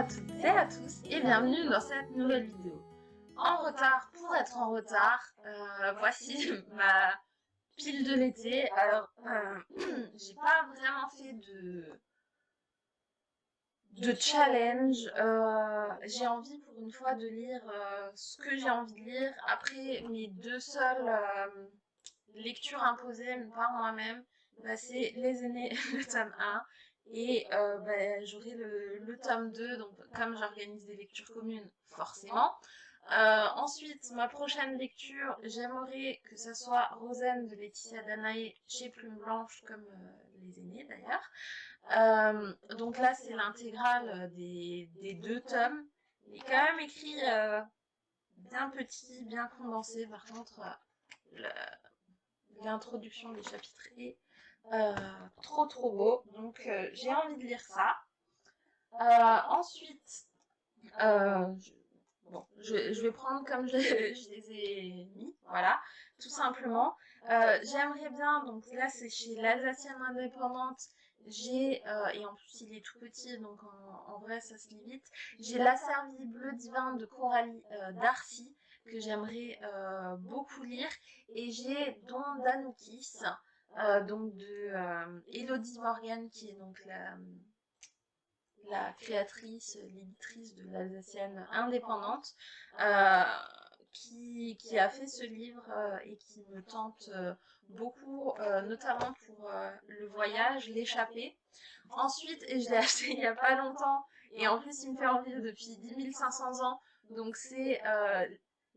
à toutes et à tous et bienvenue dans cette nouvelle vidéo. En retard pour être en retard, voici ma pile de l'été. Alors, j'ai pas vraiment fait de challenge. J'ai envie pour une fois de lire ce que j'ai envie de lire. Après, mes deux seules lectures imposées par moi-même, c'est Les Aînés, le tome 1. Et j'aurai le tome 2, donc comme j'organise des lectures communes, forcément. Ensuite, ma prochaine lecture, j'aimerais que ça soit Rosen de Laetitia Danaé chez Plume Blanche, comme Les Aînés d'ailleurs. Donc là, c'est l'intégrale des deux tomes. Il est quand même écrit bien petit, bien condensé. Par contre, l'introduction des chapitres est trop beau, donc j'ai envie de lire ça. Ensuite, je vais prendre comme je les ai mis, voilà, tout simplement. J'aimerais bien, donc là c'est chez l'Alsacienne Indépendante, et en plus il est tout petit, donc en vrai ça se lit vite. J'ai La Servie Bleu Divin de Coralie Darcy, que j'aimerais beaucoup lire, et j'ai Don Danoukis, donc de Elodie Morgan, qui est donc la créatrice, l'éditrice de l'Alsacienne Indépendante, qui a fait ce livre et qui me tente beaucoup, notamment pour le voyage, l'échappée. Ensuite, et je l'ai acheté il n'y a pas longtemps, et en plus il me fait envie depuis 10 500 ans, donc c'est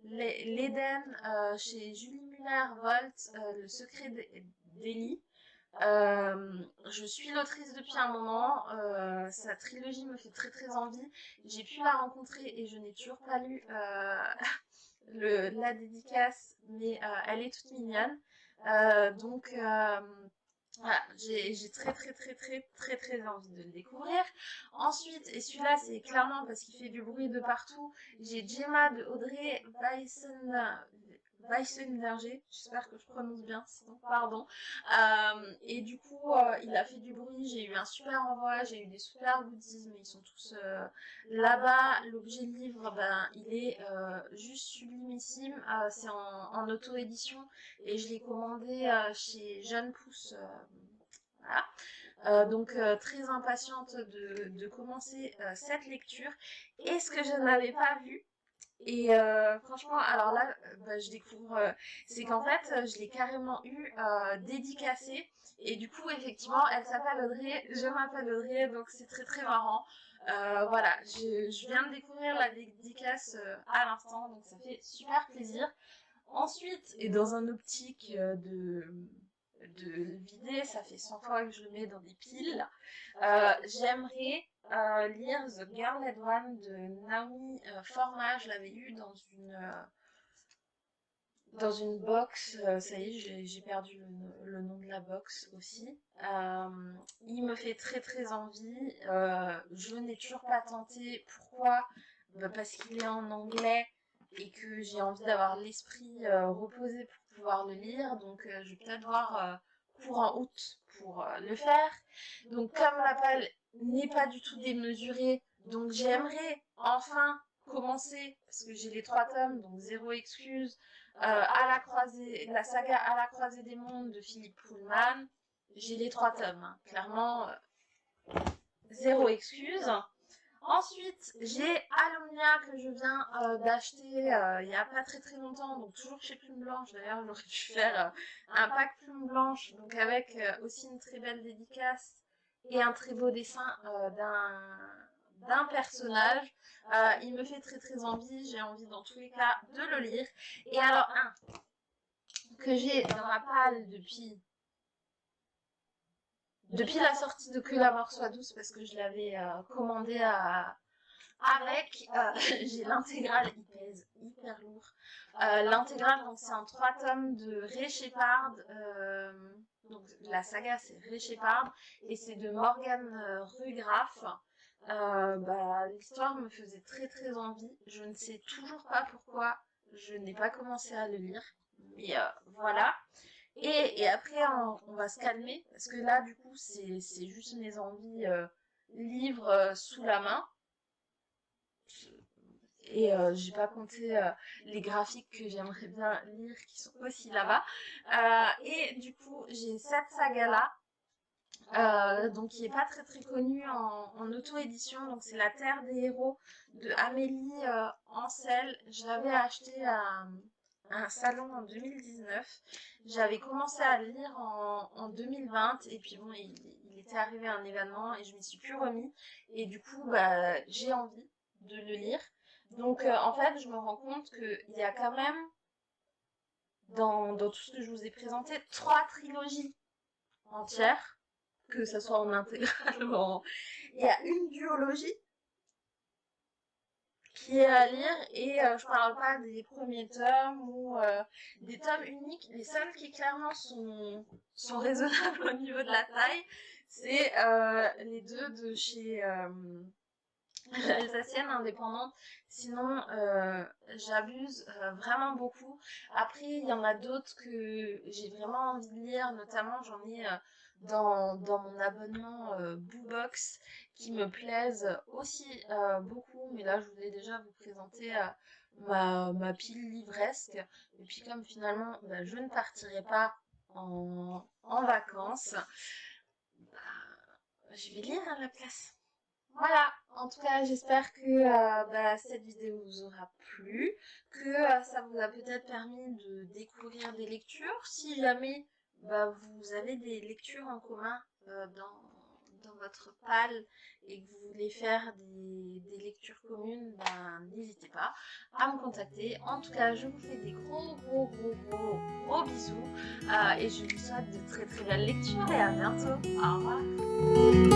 l'Éden chez Julie Muller-Volt, Le secret d'Élie. Je suis l'autrice depuis un moment, sa trilogie me fait très envie. J'ai pu la rencontrer et je n'ai toujours pas lu la dédicace, mais elle est toute mignonne. Donc voilà, j'ai très envie de le découvrir. Ensuite, et celui-là c'est clairement parce qu'il fait du bruit de partout, j'ai Gemma de Audrey Weissenberger, j'espère que je prononce bien, sinon pardon. Et du coup, il a fait du bruit, j'ai eu un super envoi, j'ai eu des super goodies, mais ils sont tous là-bas. L'objet livre, il est juste sublimissime, c'est en auto-édition, et je l'ai commandé chez Jeune Pousse, voilà. Donc très impatiente de commencer cette lecture. Et ce que je n'avais pas vu, et franchement, alors là, je découvre, c'est qu'en fait, je l'ai carrément eu dédicacée, et du coup, effectivement, elle s'appelle Audrey, je m'appelle Audrey, donc c'est très marrant. Voilà, je viens de découvrir la dédicace à l'instant, donc ça fait super plaisir. Ensuite, et dans un optique de vider, ça fait 100 fois que je le mets dans des piles, j'aimerais lire The Girl One de Naomi Format. Je l'avais eu dans une box, ça y est, j'ai perdu le nom de la box aussi. Il me fait très envie, je n'ai toujours pas tenté. Pourquoi ? Parce qu'il est en anglais et que j'ai envie d'avoir l'esprit reposé pour pouvoir le lire, donc je vais peut-être voir courant août pour le faire. Donc comme la palle n'est pas du tout démesurée, donc j'aimerais enfin commencer, parce que j'ai les 3 tomes, donc Zéro excuse, à la croisée, la saga À la croisée des mondes de Philippe Pullman, j'ai les 3 tomes, hein. Clairement, Zéro excuse. Ensuite, j'ai Alumnia que je viens d'acheter il n'y a pas très longtemps, donc toujours chez Plume Blanche. D'ailleurs, j'aurais dû faire un pack Plume Blanche, donc avec aussi une très belle dédicace et un très beau dessin d'un personnage. Il me fait très envie, j'ai envie dans tous les cas de le lire. Et alors, un que j'ai dans ma palle depuis la sortie de Que la mort soit douce, parce que je l'avais commandé avec, j'ai l'intégrale, il pèse hyper lourd. L'intégrale, donc c'est en 3 tomes de Ray Shepard, donc la saga c'est Ray Shepard, et c'est de Morgan Rugraff. L'histoire me faisait très envie. Je ne sais toujours pas pourquoi je n'ai pas commencé à le lire, mais voilà. Et après on va se calmer, parce que là du coup c'est juste mes envies livres sous la main. Et j'ai pas compté les graphiques que j'aimerais bien lire qui sont aussi là-bas. Et du coup, j'ai cette saga-là. Donc qui est pas très très connue en auto-édition, donc c'est La Terre des Héros de Amélie Ancel. Je l'avais acheté à un salon en 2019. J'avais commencé à le lire en 2020 et puis bon, il était arrivé un événement et je m'y suis plus remis et du coup bah j'ai envie de le lire. Donc en fait je me rends compte qu'il y a quand même dans tout ce que je vous ai présenté 3 trilogies entières, que ce soit en intégrale ou en... Il y a une duologie qui est à lire et je parle pas des premiers tomes ou des tomes uniques. Les seuls qui clairement sont raisonnables au niveau de la taille, c'est les deux de chez l'Alsacienne indépendante. Sinon, j'abuse vraiment beaucoup. Après, il y en a d'autres que j'ai vraiment envie de lire, notamment j'en ai dans mon abonnement Boobox qui me plaisent aussi beaucoup, mais là je voulais déjà vous présenter ma pile livresque. Et puis comme finalement bah, je ne partirai pas en vacances, bah, je vais lire à la place. Voilà, en tout cas, j'espère que bah, cette vidéo vous aura plu, que ça vous a peut-être permis de découvrir des lectures. Si jamais bah, vous avez des lectures en commun dans votre PAL et que vous voulez faire des lectures communes, bah, n'hésitez pas à me contacter. En tout cas, je vous fais des gros bisous et je vous souhaite de très très belles lectures et à bientôt. Au revoir.